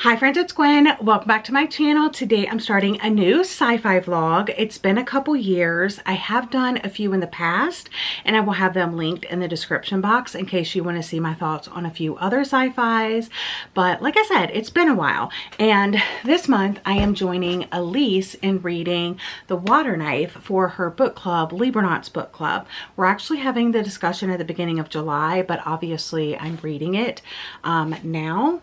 Hi friends, it's Gwen. Welcome back to my channel. Today I'm starting a new sci-fi vlog. It's been a couple years. I have done a few in the past and I will have them linked in the description box in case you want to see my thoughts on a few other sci-fis. But like I said, it's been a while. And this month I am joining Elise in reading The Water Knife for her book club, 𝒕𝒏𝒏𝒂𝒔𝒕 book club. We're actually having the discussion at the beginning of July, but obviously I'm reading it now.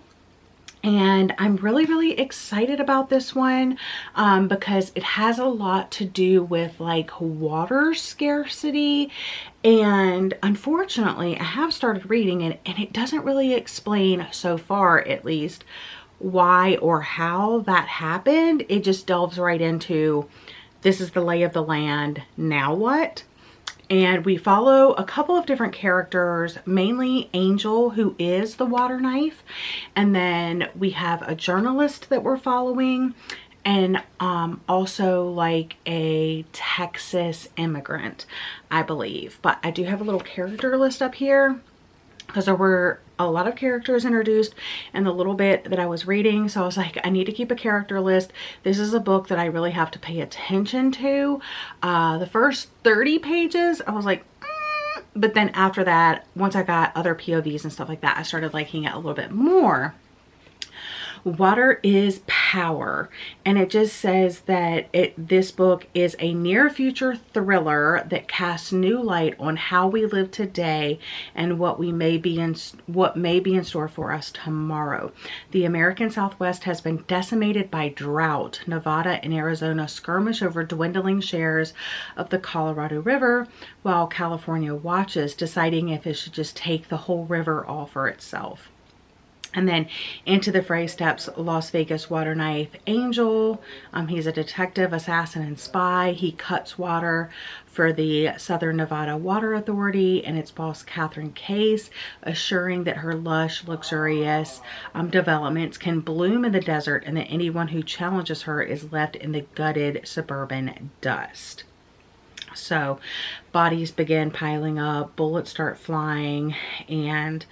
And I'm really excited about this one because it has a lot to do with like water scarcity. And unfortunately, I have started reading it and it doesn't really explain, so far at least, why or how that happened. It just delves right into, this is the lay of the land, now what? And we follow a couple of different characters, mainly Angel, who is the water knife. And then we have a journalist that we're following, and also like a Texas immigrant, I believe. But I do have a little character list up here because there were a lot of characters introduced in the little bit that I was reading. So I was like, I need to keep a character list. This is a book that I really have to pay attention to. The first 30 pages, I was like, but then after that, once I got other POVs and stuff like that, I started liking it a little bit more. Water is power, and it just says that this book is a near future thriller that casts new light on how we live today and what may be in store for us tomorrow. The American Southwest has been decimated by drought. Nevada and Arizona skirmish over dwindling shares of the Colorado River, while California watches, deciding if it should just take the whole river all for itself. And then into the fray steps Las Vegas water knife Angel. He's a detective, assassin, and spy. He cuts water for the Southern Nevada Water Authority and its boss, Catherine Case, assuring that her lush, luxurious developments can bloom in the desert and that anyone who challenges her is left in the gutted suburban dust. So bodies begin piling up, bullets start flying, and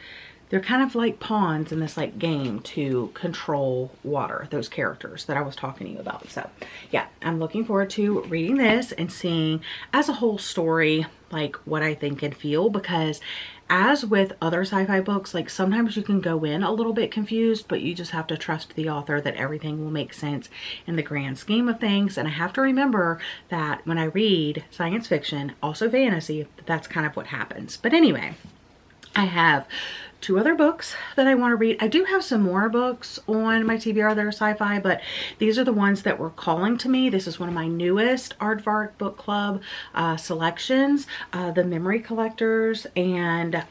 they're kind of like pawns in this like game to control water, those characters that I was talking to you about. So yeah, I'm looking forward to reading this and seeing as a whole story like what I think and feel, because as with other sci-fi books, like sometimes you can go in a little bit confused, but you just have to trust the author that everything will make sense in the grand scheme of things. And I have to remember that when I read science fiction, also fantasy, that's kind of what happens. But anyway, I have two other books that I want to read. I do have some more books on my TBR that are sci-fi, but these are the ones that were calling to me. This is one of my newest Aardvark book club selections, The Memory Collectors, and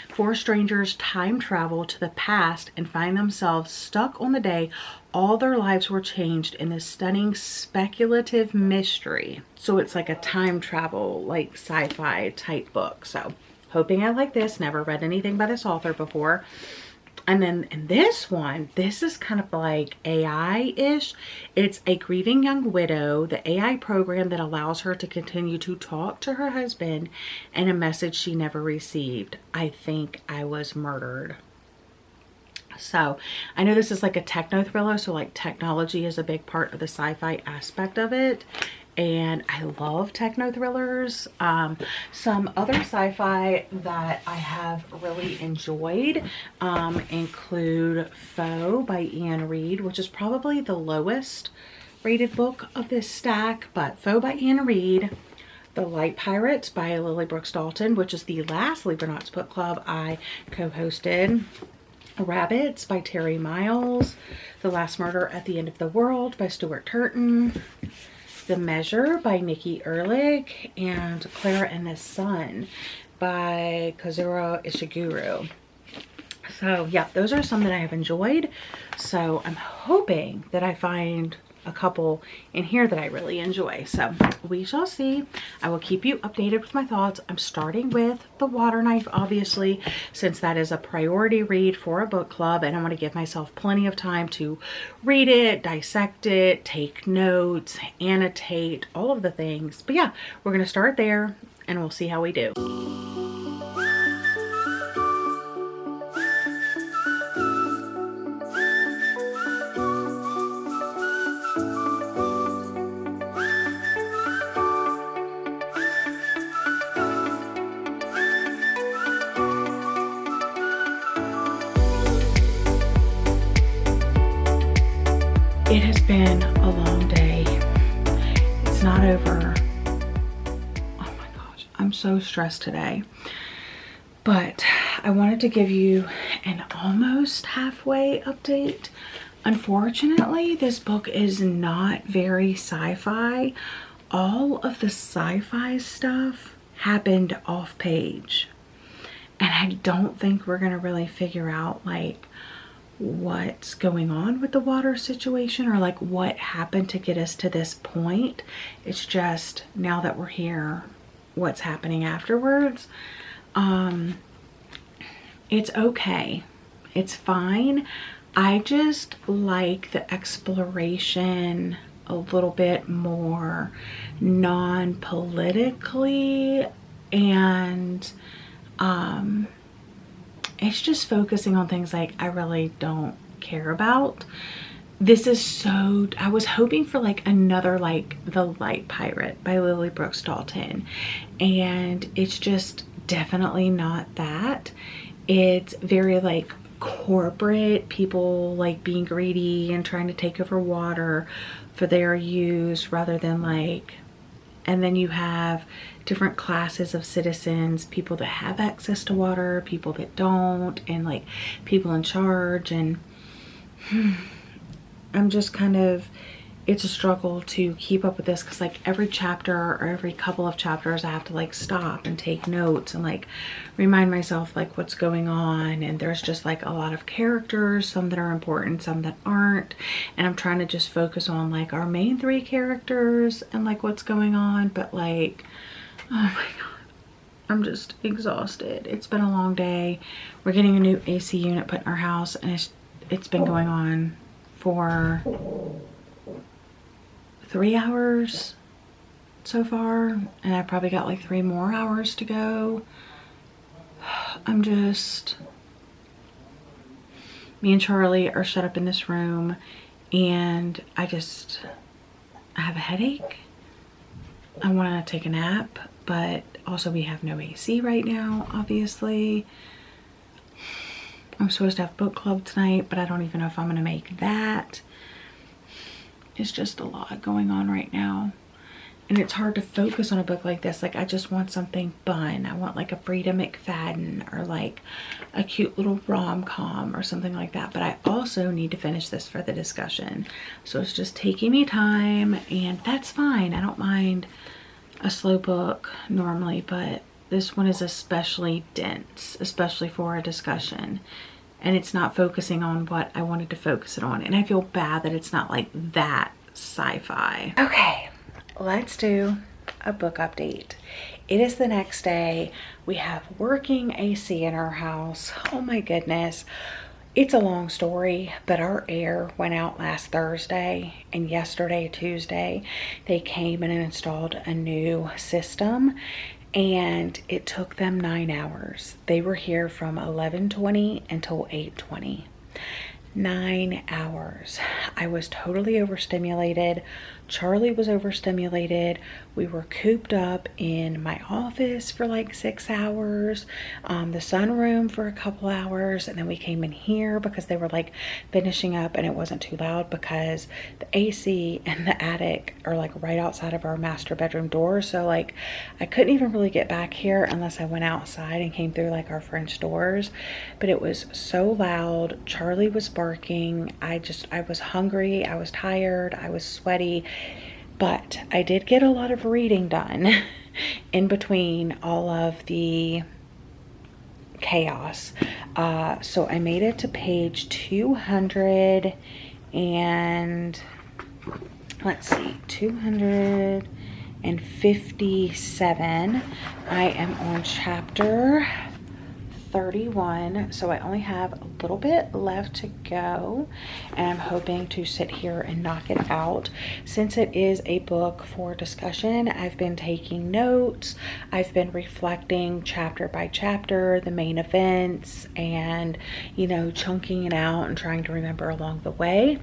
four strangers time travel to the past and find themselves stuck on the day all their lives were changed in this stunning speculative mystery. So it's like a time travel, like sci-fi type book. So hoping I like this. Never read anything by this author before. And then in this one, this is kind of like AI-ish. It's a grieving young widow, the AI program that allows her to continue to talk to her husband, and a message she never received. I think I was murdered. So I know this is like a techno thriller, so like technology is a big part of the sci-fi aspect of it. And I love techno thrillers. Some other sci-fi that I have really enjoyed include 𝒍𝒊𝒏𝒌𝒔 by Anne Reid, which is probably the lowest rated book of this stack, but 𝒍𝒏𝒌𝒔 by Anne Reid. The Light Pirates by Lily Brooks Dalton, which is the last 𝒕𝒏𝒂𝒔𝒕 book club I co-hosted. Rabbits by Terry Miles. The Last Murder at the End of the World by Stuart Turton. The Measure by Nikki Erlich, and Clara and the Sun by 𝒂𝒂𝒄𝒂𝒃. So yeah, those are some that I have enjoyed. So I'm hoping that I find a couple in here that I really enjoy. So we shall see. I will keep you updated with my thoughts. I'm starting with The Water Knife, obviously, since that is a priority read for a book club, and I want to give myself plenty of time to read it, dissect it, take notes, annotate, all of the things. But yeah, we're going to start there and we'll see how we do. It has been a long day. It's not over. Oh my gosh, I'm so stressed today. But I wanted to give you an almost halfway update. Unfortunately, this book is not very sci-fi. All of the sci-fi stuff happened off page. And I don't think we're gonna really figure out like what's going on with the water situation or like what happened to get us to this point. It's just now that we're here, what's happening afterwards. It's okay. It's fine. I just like the exploration a little bit more non-politically, and it's just focusing on things like I really don't care about. This is so, I was hoping for like another like The Light Pirate by Lily Brooks Dalton, and it's just definitely not that. It's very like corporate, people like being greedy and trying to take over water for their use rather than like, and then you have different classes of citizens, people that have access to water, people that don't, and like people in charge. And I'm just kind of, it's a struggle to keep up with this because like every chapter or every couple of chapters I have to like stop and take notes and like remind myself like what's going on. And there's just like a lot of characters, some that are important, some that aren't, and I'm trying to just focus on like our main three characters and like what's going on. But like, oh my god, I'm just exhausted. It's been a long day. We're getting a new AC unit put in our house, and it's been going on for 3 hours so far, and I probably got like 3 more hours to go. I'm just, me and Charlie are shut up in this room, and I have a headache. I want to take a nap, but also we have no AC right now, obviously. I'm supposed to have book club tonight, but I don't even know if I'm gonna make that. It's just a lot going on right now, and it's hard to focus on a book like this. Like I just want something fun. I want like a 𝒑𝒏𝒏𝒂𝒔 or like a cute little rom-com or something like that, but I also need to finish this for the discussion. So it's just taking me time, and that's fine. I don't mind a slow book normally, but this one is especially dense, especially for a discussion. And it's not focusing on what I wanted to focus it on. And I feel bad that it's not like that sci-fi. Okay, let's do a book update. It is the next day. We have working AC in our house. Oh my goodness. It's a long story, but our air went out last Thursday, and yesterday, Tuesday, they came and installed a new system. And it took them 9 hours. They were here from 11:20 until 8:20. 9 hours. I was totally overstimulated. Charlie was overstimulated. We were cooped up in my office for like 6 hours, the sunroom for a couple hours, and then we came in here because they were like finishing up and it wasn't too loud because the AC and the attic are like right outside of our master bedroom door. So like I couldn't even really get back here unless I went outside and came through like our French doors. But it was so loud. Charlie was barking. I was hungry. I was tired. I was sweaty. But I did get a lot of reading done in between all of the chaos. So I made it to page 200 and let's see, 257. I am on chapter 31, so I only have a little bit left to go, and I'm hoping to sit here and knock it out. Since it is a book for discussion, I've been taking notes. I've been reflecting chapter by chapter, the main events, and you know, chunking it out and trying to remember along the way.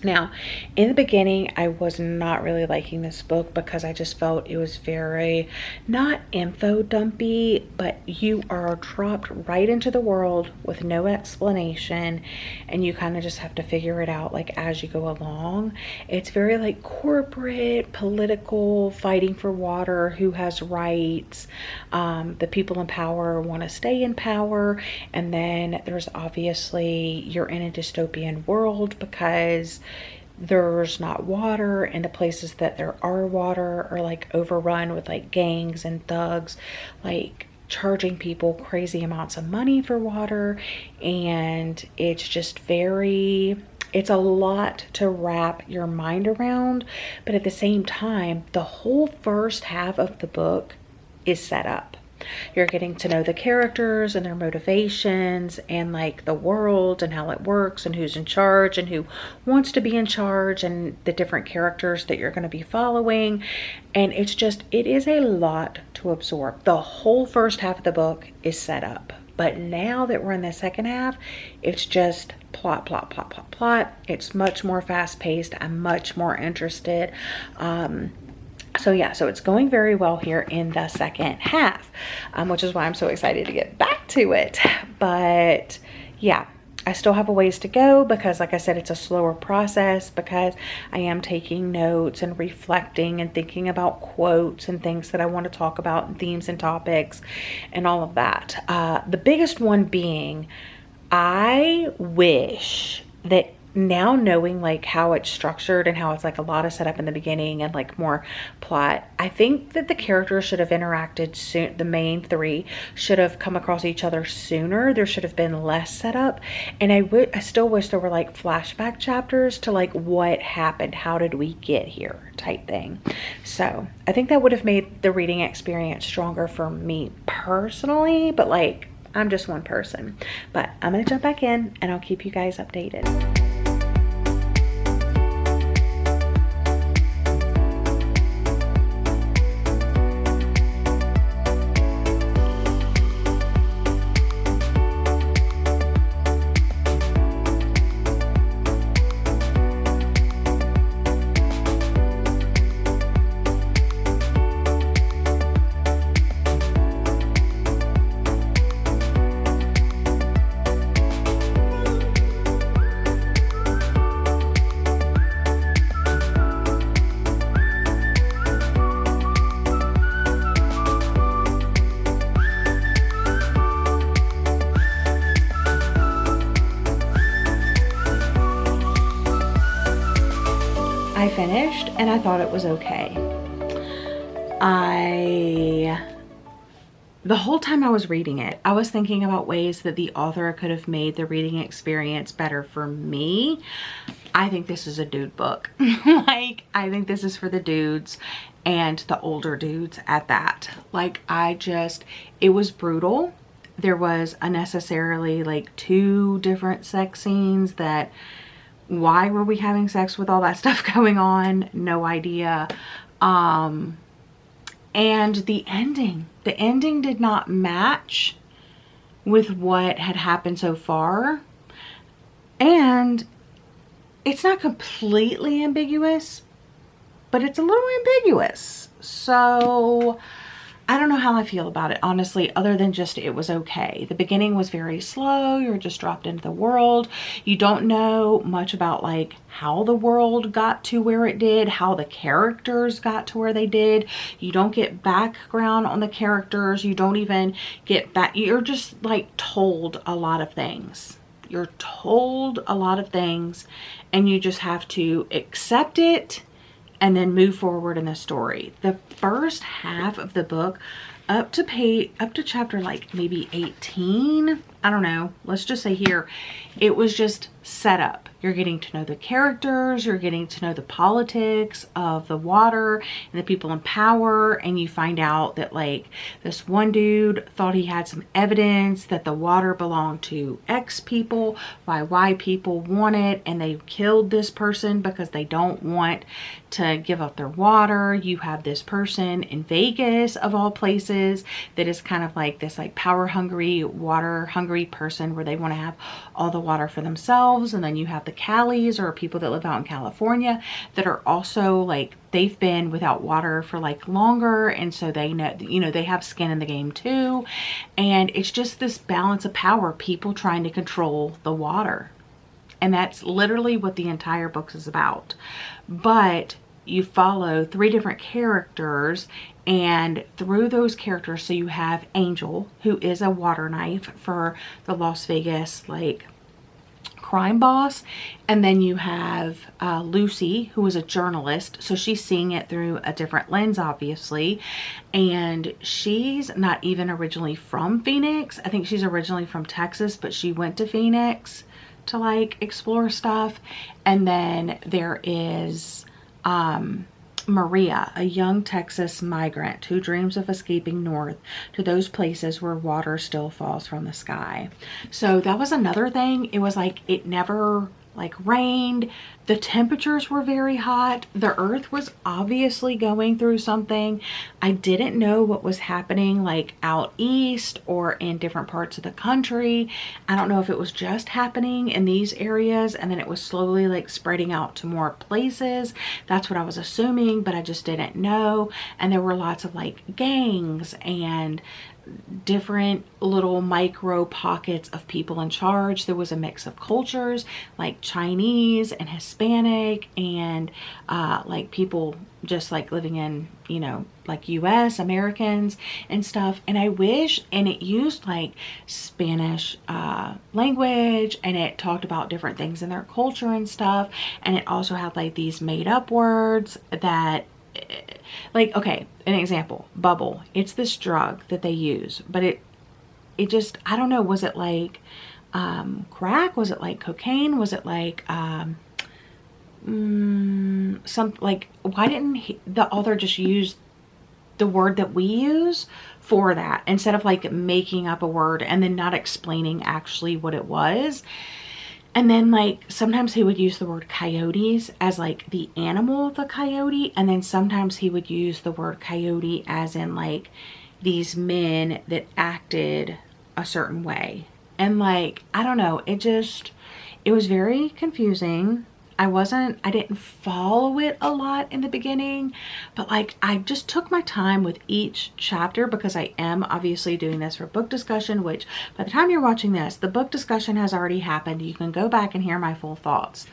Now, in the beginning, I was not really liking this book because I just felt it was very, not info dumpy, but you are dropped right into the world with no explanation, and you kind of just have to figure it out like as you go along. It's very like corporate, political, fighting for water, who has rights, the people in power want to stay in power, and then there's obviously, you're in a dystopian world because there's not water, and the places that there are water are like overrun with like gangs and thugs like charging people crazy amounts of money for water. And it's just very, it's a lot to wrap your mind around, but at the same time, the whole first half of the book is set up. You're getting to know the characters and their motivations and like the world and how it works and who's in charge and who wants to be in charge and the different characters that you're going to be following. And it's just, it is a lot to absorb. The whole first half of the book is set up, but now that we're in the second half, it's just plot, plot, plot, plot, plot. It's much more fast paced. I'm much more interested. So yeah, so it's going very well here in the second half, which is why I'm so excited to get back to it. But yeah, I still have a ways to go because like I said, it's a slower process because I am taking notes and reflecting and thinking about quotes and things that I want to talk about and themes and topics and all of that. The biggest one being, I wish that now knowing like how it's structured and how it's like a lot of setup in the beginning and like more plot, I think that the characters should have interacted soon. The main three should have come across each other sooner. There should have been less setup, and I still wish there were like flashback chapters to like what happened, how did we get here type thing. So I think that would have made the reading experience stronger for me personally, but like I'm just one person. But I'm gonna jump back in and I'll keep you guys updated. I finished and I thought it was okay. The whole time I was reading it, I was thinking about ways that the author could have made the reading experience better for me. I think this is a dude book. Like, I think this is for the dudes and the older dudes at that. Like, it was brutal. There was unnecessarily like 2 different sex scenes that, why were we having sex with all that stuff going on? No idea. And the ending did not match with what had happened so far. And it's not completely ambiguous, but it's a little ambiguous. So I don't know how I feel about it, honestly, other than just it was okay. The beginning was very slow. You're just dropped into the world. You don't know much about like how the world got to where it did, how the characters got to where they did. You don't get background on the characters. You don't even get back. You're just like told a lot of things. You're told a lot of things and you just have to accept it and then move forward in the story. The first half of the book, up to chapter like maybe 18, I don't know, let's just say here, it was just set up. You're getting to know the characters, you're getting to know the politics of the water and the people in power, and you find out that like this one dude thought he had some evidence that the water belonged to X people, while Y people want it, and they killed this person because they don't want to give up their water. You have this person in Vegas of all places that is kind of like this like power hungry, water hungry hungry person where they want to have all the water for themselves. And then you have the Callies, or people that live out in California, that are also like, they've been without water for like longer, and so they know, you know, they have skin in the game too. And it's just this balance of power, people trying to control the water. And that's literally what the entire book is about. But you follow 3 different characters, and through those characters, so you have Angel, who is a water knife for the Las Vegas like crime boss, and then you have Lucy, who is a journalist, so she's seeing it through a different lens, obviously, and she's not even originally from Phoenix. I think she's originally from Texas, but she went to Phoenix to like explore stuff. And then there is Maria, a young Texas migrant who dreams of escaping north to those places where water still falls from the sky. So that was another thing. It was like, it never like rained. The temperatures were very hot. The earth was obviously going through something. I didn't know what was happening like out east or in different parts of the country. I don't know if it was just happening in these areas and then it was slowly like spreading out to more places. That's what I was assuming, but I just didn't know. And there were lots of like gangs and different little micro pockets of people in charge. There was a mix of cultures like Chinese and Hispanic and like people just like living in, you know, like US Americans and stuff. And I wish, and it used like Spanish language, and it talked about different things in their culture and stuff. And it also had like these made up words that, like, okay, an example, bubble. It's this drug that they use, but it just, I don't know, was it like crack? Was it like cocaine? Was it like some, like, why didn't the author just use the word that we use for that instead of like making up a word and then not explaining actually what it was? And then like sometimes he would use the word coyotes as like the animal, the coyote, and then sometimes he would use the word coyote as in like these men that acted a certain way. And like, I don't know, it was very confusing. I didn't follow it a lot in the beginning, but like I just took my time with each chapter because I am obviously doing this for book discussion, which by the time you're watching this, the book discussion has already happened. You can go back and hear my full thoughts.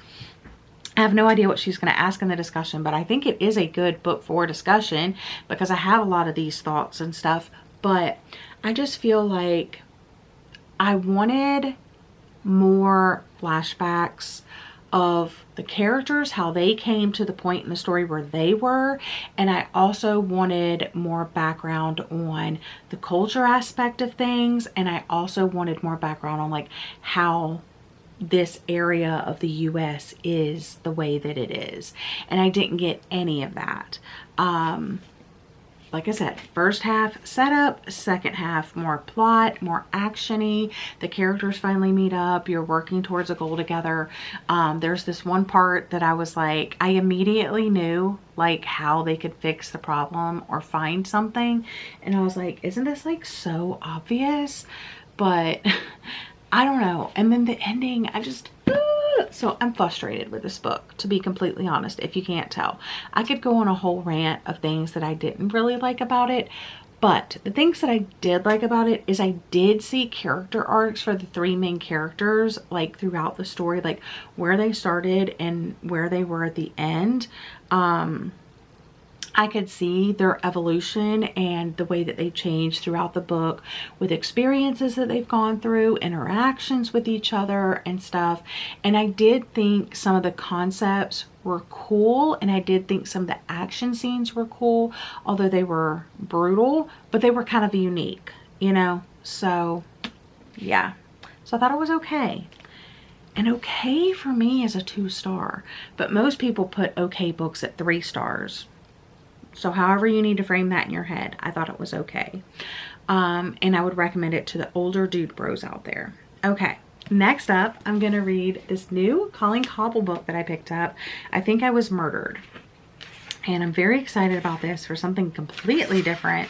I have no idea what she's going to ask in the discussion, but I think it is a good book for discussion because I have a lot of these thoughts and stuff, but I just feel like I wanted more flashbacks of the characters, how they came to the point in the story where they were, and I also wanted more background on the culture aspect of things, and I also wanted more background on like how this area of the US is the way that it is, and I didn't get any of that. Like I said, first half setup, second half more plot, more action-y. The characters finally meet up. You're working towards a goal together. There's this one part that I was like, I immediately knew like how they could fix the problem or find something. And I was like, isn't this like so obvious? But I don't know. And then the ending, so I'm frustrated with this book, to be completely honest, if you can't tell. I could go on a whole rant of things that I didn't really like about it, but the things that I did like about it is I did see character arcs for the 3 main characters, like throughout the story, like where they started and where they were at the end. I could see their evolution and the way that they changed throughout the book with experiences that they've gone through, interactions with each other and stuff. And I did think some of the concepts were cool, and I did think some of the action scenes were cool, although they were brutal, but they were kind of unique, you know? So yeah, so I thought it was okay. And okay for me is a 2-star, but most people put okay books at 3 stars. So however you need to frame that in your head, I thought it was okay. And I would recommend it to the older dude bros out there. Okay, next up, I'm going to read this new Colleen Coble book that I picked up. I Think I Was Murdered. And I'm very excited about this for something completely different.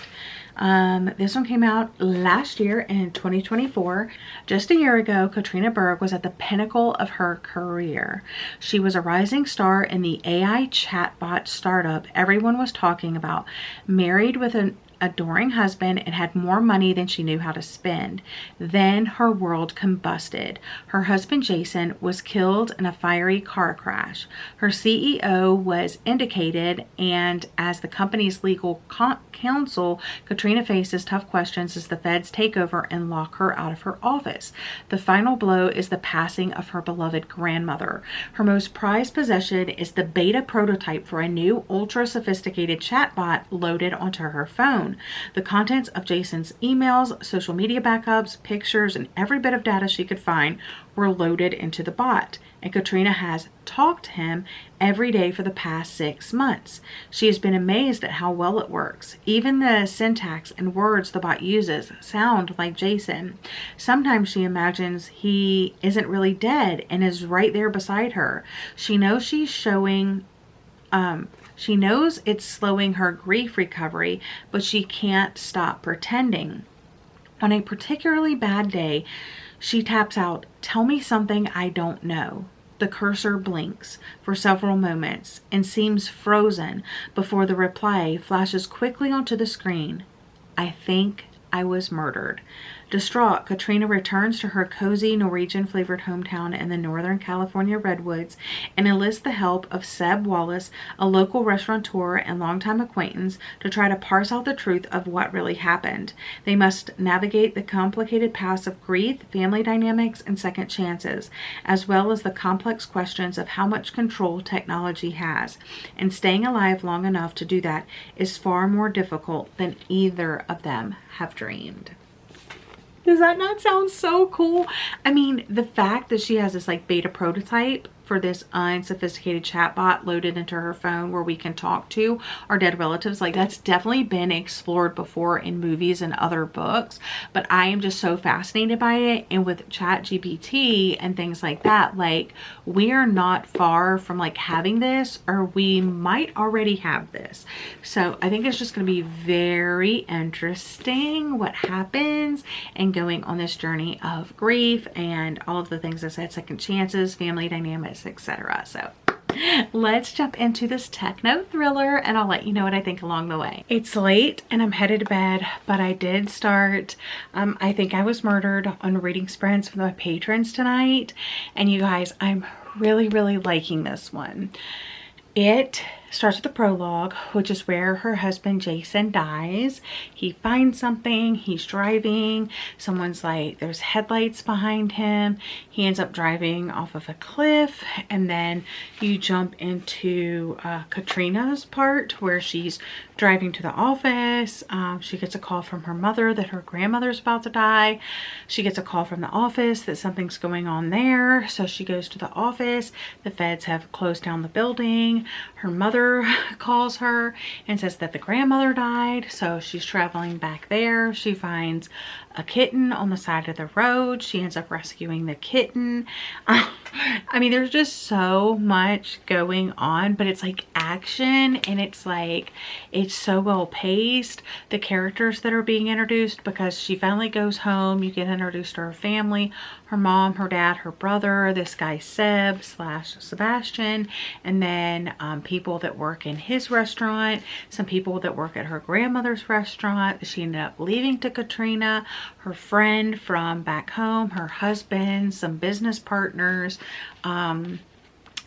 This one came out last year in 2024. Just a year ago, 𝒑𝒏𝒅 was at the pinnacle of her career. She was a rising star in the AI chatbot startup everyone was talking about, married with an adoring husband, and had more money than she knew how to spend. Then her world combusted. Her husband Jason was killed in a fiery car crash. Her CEO was indicated, and as the company's legal counsel, Katrina faces tough questions as the feds take over and lock her out of her office. The final blow is the passing of her beloved grandmother. Her most prized possession is the beta prototype for a new ultra-sophisticated chatbot loaded onto her phone. The contents of Jason's emails, social media backups, pictures, and every bit of data she could find were loaded into the bot, and Katrina has talked to him every day for the past 6 months. She has been amazed at how well it works. Even the syntax and words the bot uses sound like Jason. Sometimes she imagines he isn't really dead and is right there beside her. She knows she knows it's slowing her grief recovery, but she can't stop pretending. On a particularly bad day, she taps out, "Tell me something I don't know." The cursor blinks for several moments and seems frozen before the reply flashes quickly onto the screen. "I think I was murdered." Distraught, Katrina returns to her cozy Norwegian-flavored hometown in the Northern California redwoods and enlists the help of 𝒍𝒊𝒏𝒌𝒔, a local restaurateur and longtime acquaintance, to try to parse out the truth of what really happened. They must navigate the complicated paths of grief, family dynamics, and second chances, as well as the complex questions of how much control technology has. And staying alive long enough to do that is far more difficult than either of them have dreamed. Does that not sound so cool? I mean, the fact that she has this like beta prototype for this unsophisticated chatbot loaded into her phone where we can talk to our dead relatives, like that's definitely been explored before in movies and other books, but I am just so fascinated by it. And with ChatGPT and things like that, like we are not far from like having this, or we might already have this. So I think it's just going to be very interesting what happens and going on this journey of grief and all of the things I said, second chances, family dynamics, etc. So let's jump into this techno thriller and I'll let you know what I think along the way. It's late and I'm headed to bed, but I did start I Think I Was Murdered on reading sprints for my patrons tonight. And you guys, I'm really liking this one. It starts with the prologue, which is where her husband Jason dies. He finds something, he's driving, someone's like, there's headlights behind him. He ends up driving off of a cliff, and then you jump into Katrina's part where she's driving to the office. She gets a call from her mother that her grandmother's about to die. She gets a call from the office that something's going on there, so she goes to the office. The feds have closed down the building. Her mother calls her and says that the grandmother died, so she's traveling back there. She finds a kitten on the side of the road. She ends up rescuing the kitten. I mean, there's just so much going on, but it's like action, and it's like, it's so well paced. The characters that are being introduced, because she finally goes home, you get introduced to her family, her mom, her dad, her brother, this guy Seb/Sebastian, and then people that work in his restaurant, some people that work at her grandmother's restaurant. She ended up leaving to Katrina, her friend from back home, her husband, some business partners.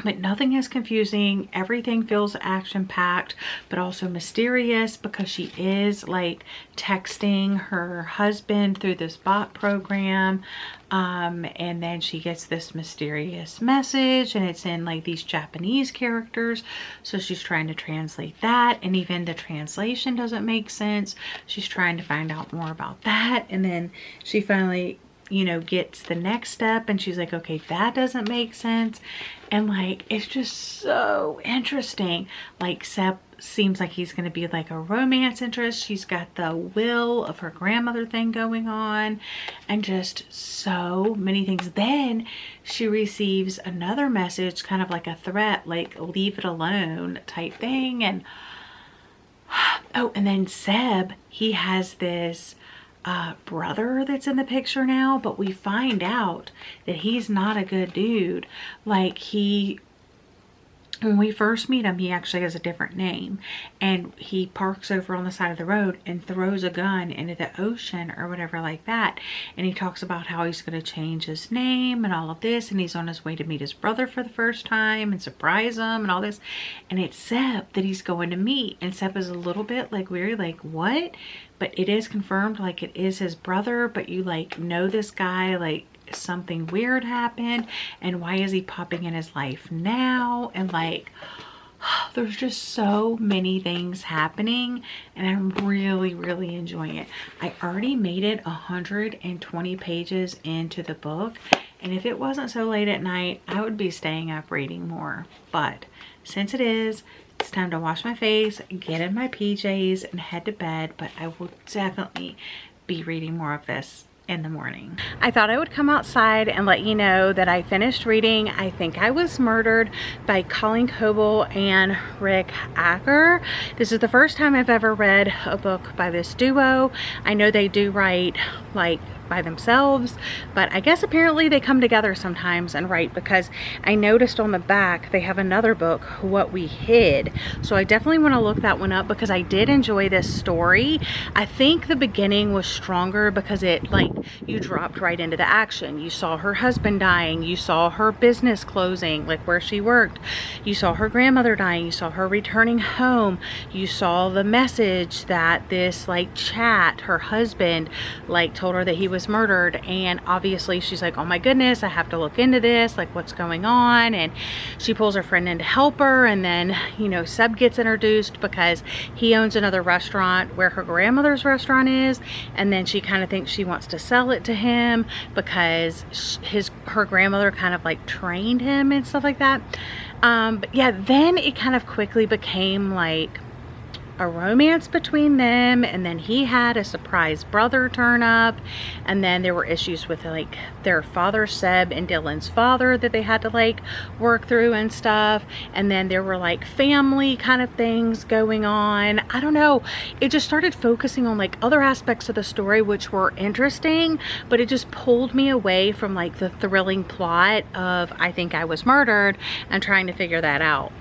But nothing is confusing. Everything feels action-packed, but also mysterious, because she is like texting her husband through this bot program. And then she gets this mysterious message, and it's in like these Japanese characters. So she's trying to translate that, and even the translation doesn't make sense. She's trying to find out more about that. And then she finally, you know, gets the next step, and she's like, okay, that doesn't make sense. And like, it's just so interesting. Like, Seb seems like he's going to be like a romance interest. She's got the will of her grandmother thing going on, and just so many things. Then she receives another message, kind of like a threat, like leave it alone type thing. And Oh, and then Seb, he has this brother that's in the picture now, but we find out that he's not a good dude. Like, when we first meet him, he actually has a different name, and he parks over on the side of the road and throws a gun into the ocean or whatever like that. And he talks about how he's going to change his name and all of this, and he's on his way to meet his brother for the first time and surprise him and all this. And it's Seb that he's going to meet, and Seb is a little bit like weary, like, what? But it is confirmed, like, it is his brother, but you like know this guy, like something weird happened, and why is he popping in his life now? And like, there's just so many things happening, and I'm really enjoying it. I already made it 120 pages into the book, and if it wasn't so late at night, I would be staying up reading more. But since it is, it's time to wash my face, get in my PJs, and head to bed. But I will definitely be reading more of this in the morning. I thought I would come outside and let you know that I finished reading I Think I Was Murdered by Colleen, Coble, and Rick Acker. This is the first time I've ever read a book by this duo. I know they do write like by themselves, but I guess apparently they come together sometimes and write, because I noticed on the back they have another book, What We Hid. So I definitely want to look that one up, because I did enjoy this story. I think the beginning was stronger because it, like, you dropped right into the action. You saw her husband dying, you saw her business closing, like where she worked, you saw her grandmother dying, you saw her returning home, you saw the message that this like chat, her husband, like told her that he was murdered. And obviously she's like, oh my goodness, I have to look into this, like what's going on. And she pulls her friend in to help her, and then, you know, Seb gets introduced because he owns another restaurant where her grandmother's restaurant is, and then she kind of thinks she wants to sell it to him because her grandmother kind of like trained him and stuff like that. But yeah, then it kind of quickly became like a romance between them, and then he had a surprise brother turn up, and then there were issues with like their father, Seb, and Dylan's father that they had to like work through and stuff, and then there were like family kind of things going on. I don't know, it just started focusing on like other aspects of the story which were interesting, but it just pulled me away from like the thrilling plot of I Think I Was Murdered and trying to figure that out.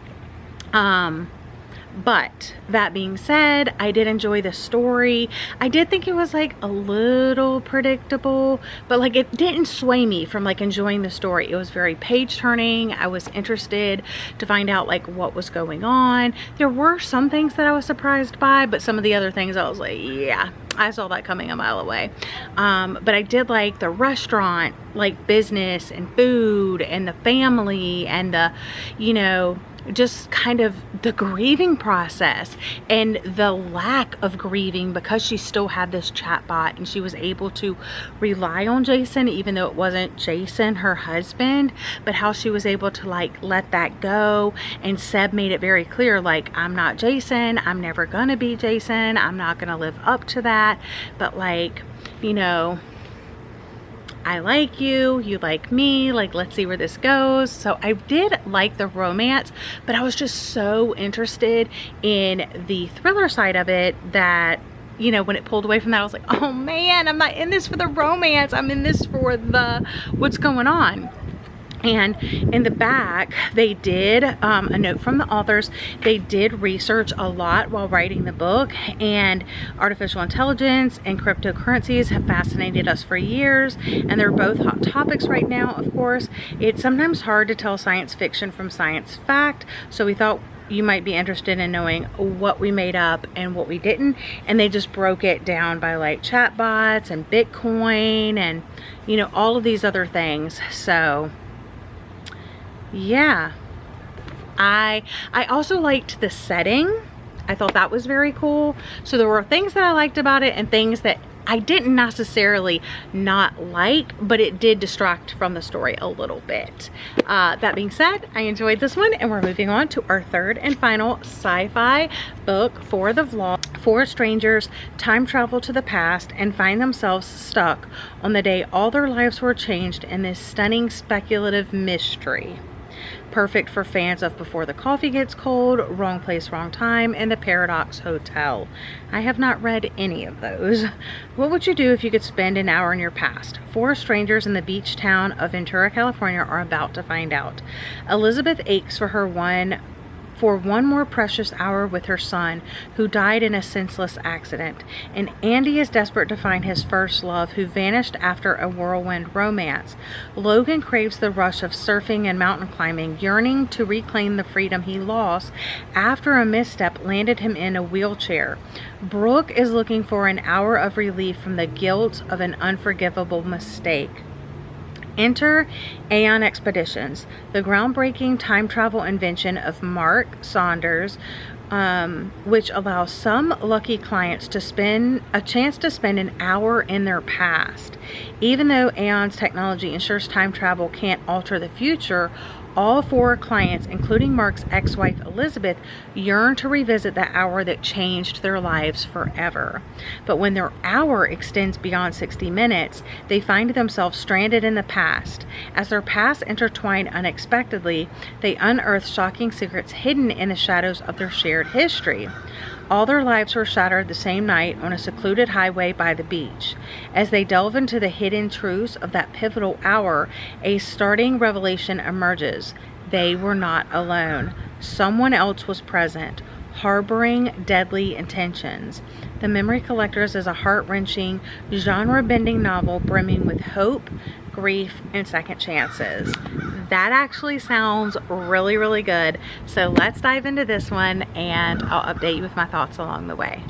But that being said, I did enjoy the story. I did think it was like a little predictable, but like it didn't sway me from like enjoying the story. It was very page turning. I was interested to find out like what was going on. There were some things that I was surprised by, but some of the other things I was like, yeah, I saw that coming a mile away. But I did like the restaurant, like business and food and the family and the, you know, just kind of the grieving process and the lack of grieving, because she still had this chatbot and she was able to rely on Jason even though it wasn't Jason, her husband, but how she was able to like let that go. And Seb made it very clear, like, I'm not Jason, I'm never gonna be Jason, I'm not gonna live up to that, but like, you know, I like you, you like me, like let's see where this goes. So I did like the romance, but I was just so interested in the thriller side of it that, you know, when it pulled away from that, I was like, oh man, I'm not in this for the romance, I'm in this for the what's going on. And in the back, they did a note from the authors. They did research a lot while writing the book, and artificial intelligence and cryptocurrencies have fascinated us for years, and they're both hot topics right now. Of course, it's sometimes hard to tell science fiction from science fact, so we thought you might be interested in knowing what we made up and what we didn't. And they just broke it down by like chatbots and Bitcoin and, you know, all of these other things. So yeah, I also liked the setting. I thought that was very cool. So there were things that I liked about it and things that I didn't necessarily not like, but it did distract from the story a little bit. That being said, I enjoyed this one, and we're moving on to our third and final sci-fi book for the vlog. Four strangers time travel to the past and find themselves stuck on the day all their lives were changed in this stunning speculative mystery. Perfect for fans of Before the Coffee Gets Cold, Wrong Place, Wrong Time, and The Paradox Hotel. I have not read any of those. What would you do if you could spend an hour in your past? 4 strangers in the beach town of Ventura, California are about to find out. Elizabeth aches for one more precious hour with her son, who died in a senseless accident. And Andy is desperate to find his first love, who vanished after a whirlwind romance. Logan craves the rush of surfing and mountain climbing, yearning to reclaim the freedom he lost after a misstep landed him in a wheelchair. Brooke is looking for an hour of relief from the guilt of an unforgivable mistake. Enter Aeon Expeditions, the groundbreaking time travel invention of Mark Saunders, which allows some lucky clients to spend an hour in their past. Even though Aeon's technology ensures time travel can't alter the future, all 4 clients, including Mark's ex-wife Elizabeth, yearn to revisit the hour that changed their lives forever. But when their hour extends beyond 60 minutes, they find themselves stranded in the past. As their paths intertwine unexpectedly, they unearth shocking secrets hidden in the shadows of their shared history. All their lives were shattered the same night on a secluded highway by the beach. As they delve into the hidden truths of that pivotal hour, a startling revelation emerges. They were not alone. Someone else was present, harboring deadly intentions. The Memory Collectors is a heart-wrenching, genre-bending novel brimming with hope, grief, and second chances. That actually sounds really, really good. So let's dive into this one and I'll update you with my thoughts along the way.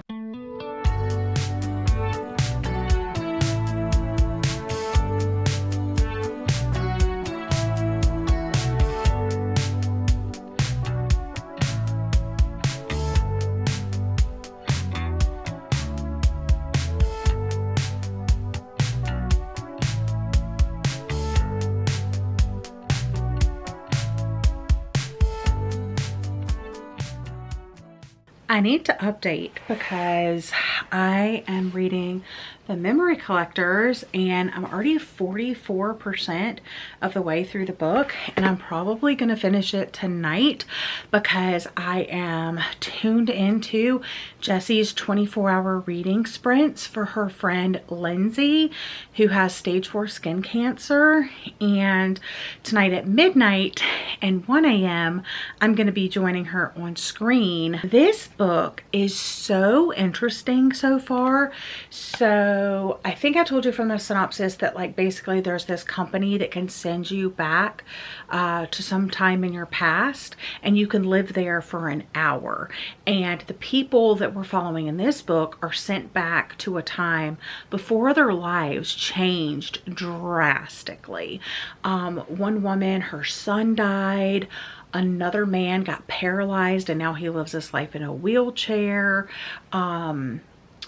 I need to update because I am reading The Memory Collectors and I'm already 44% of the way through the book, and I'm probably going to finish it tonight because I am tuned into Jesse's 24-hour reading sprints for her friend Lindsay, who has stage 4 skin cancer. And tonight at midnight and 1 a.m. I'm going to be joining her on screen. This book is so interesting so far. So I think I told you from the synopsis that like basically there's this company that can send you back to some time in your past, and you can live there for an hour. And the people that we're following in this book are sent back to a time before their lives changed drastically. One woman, her son died. Another man got paralyzed and now he lives his life in a wheelchair.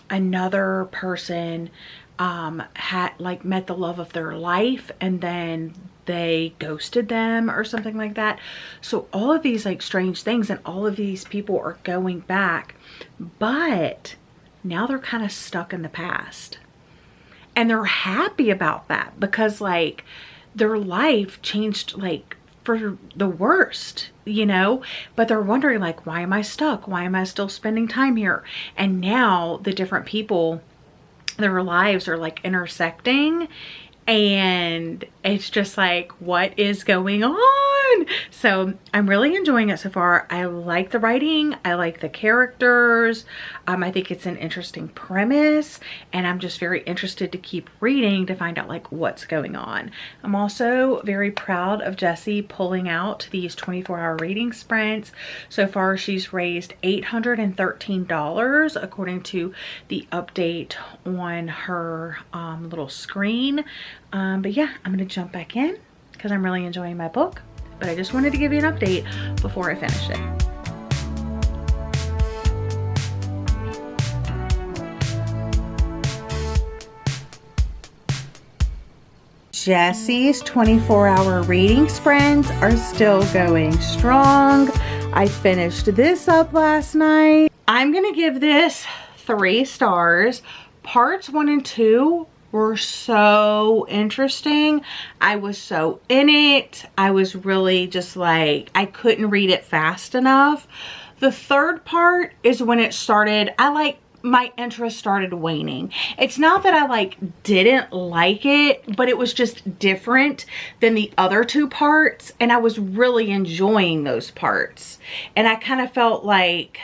Another person had like met the love of their life and then they ghosted them or something like that. So all of these like strange things, and all of these people are going back, but now they're kind of stuck in the past. And they're happy about that because like their life changed like for the worst, you know, but they're wondering like, why am I stuck? Why am I still spending time here? And now the different people, their lives are like intersecting, and it's just like, what is going on? So I'm really enjoying it so far. I like the writing. I like the characters. I think it's an interesting premise, and I'm just very interested to keep reading to find out like what's going on. I'm also very proud of Jessie pulling out these 24-hour reading sprints. So far she's raised $813 according to the update on her little screen. But yeah, I'm gonna jump back in because I'm really enjoying my book, but I just wanted to give you an update before I finish it. Jessie's 24-hour reading sprints are still going strong. I finished this up last night. I'm gonna give this 3 stars. Parts 1 and 2 were so interesting. I was so in it. I was really just like, I couldn't read it fast enough. The third part is when it started, my interest started waning. It's not that I like didn't like it, but it was just different than the other two parts, and I was really enjoying those parts. And I kind of felt like,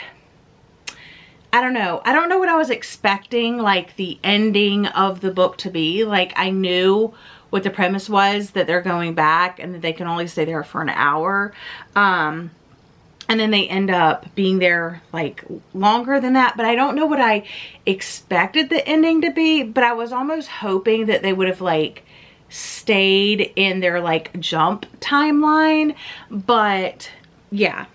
I don't know what I was expecting like the ending of the book to be. Like, I knew what the premise was, that they're going back and that they can only stay there for an hour. And then they end up being there like longer than that. But I don't know what I expected the ending to be, but I was almost hoping that they would have like stayed in their like jump timeline. But yeah.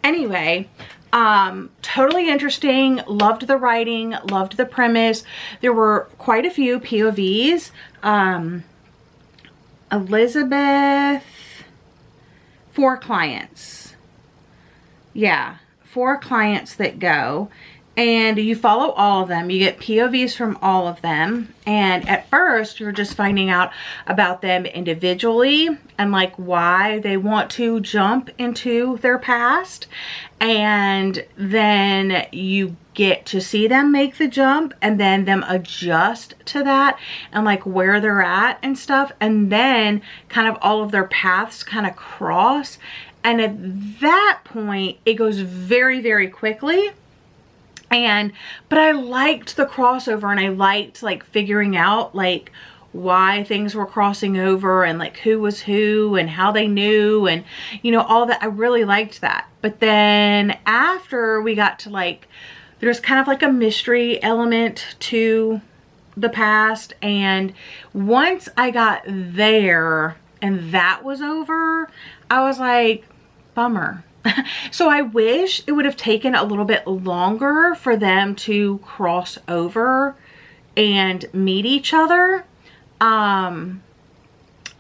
Anyway, totally interesting. Loved the writing, loved the premise. There were quite a few POVs. Elizabeth, 4 clients. Yeah, 4 clients that go, and you follow all of them. You get POVs from all of them, and at first you're just finding out about them individually and like why they want to jump into their past, and then you get to see them make the jump and then them adjust to that and like where they're at and stuff, and then kind of all of their paths kind of cross. And at that point, it goes very, very quickly. But I liked the crossover, and I liked like figuring out like why things were crossing over and like who was who and how they knew and, you know, all that. I really liked that. But then after we got to like, there's kind of like a mystery element to the past. And once I got there and that was over, I was like, bummer. So I wish it would have taken a little bit longer for them to cross over and meet each other. I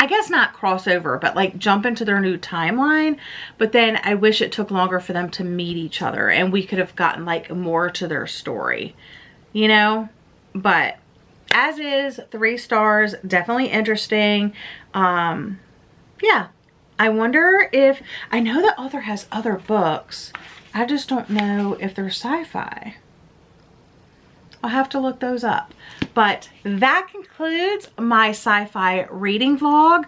guess not cross over, but like jump into their new timeline. But then I wish it took longer for them to meet each other and we could have gotten like more to their story, you know? But as is, 3 stars, definitely interesting. Yeah. I wonder if, I know the author has other books. I just don't know if they're sci-fi. I'll have to look those up. But that concludes my sci-fi reading vlog.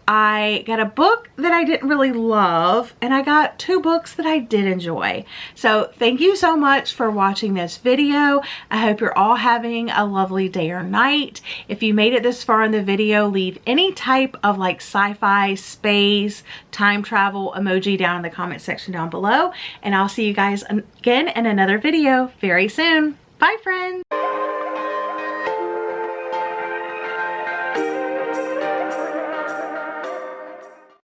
I got a book that I didn't really love, and I got 2 books that I did enjoy. So thank you so much for watching this video. I hope you're all having a lovely day or night. If you made it this far in the video, leave any type of like sci-fi, space, time travel emoji down in the comment section down below. And I'll see you guys again in another video very soon. Bye, friends.